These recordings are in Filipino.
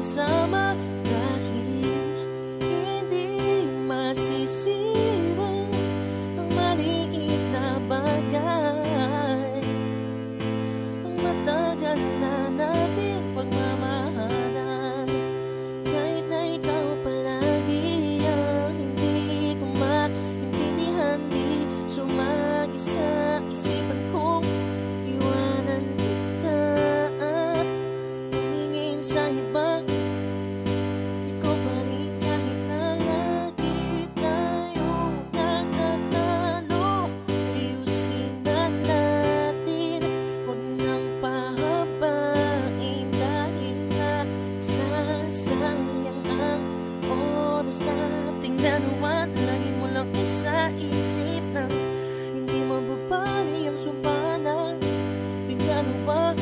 magkasama, dahil hindi masisira ang maliit na bagay, ang matagal na nating pagmamahalan. Kahit na ikaw palagi ang hindi ko maintindihan, di sumagi sa isipan kong iwanan kita at tumingin sa iba. Ikaw pa rin kahit na lagi tayong nagtatalo. Ayusin na natin, huwag nang pahabain, dahil nasasayang ang oras nating dalawa. Lagi mo lang isa-isip na hindi mababali ang sumpa nating dalawa.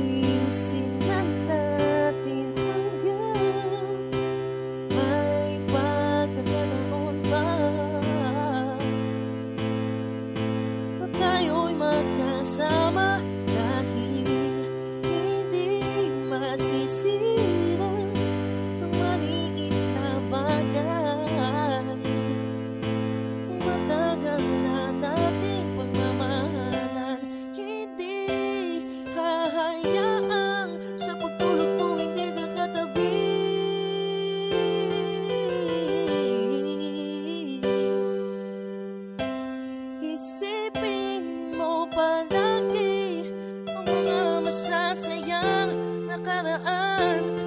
Ayusin na natin hanggang may pagkakataon pa at tayo'y magkasama, dahil hindi masisira ang maliit na bagay, matagal na nating pagmamahalan. Hindi hahayaang sa pagtulog ko hindi ka katabi. Isipin mo palagi ang mga masasayang nakaraan.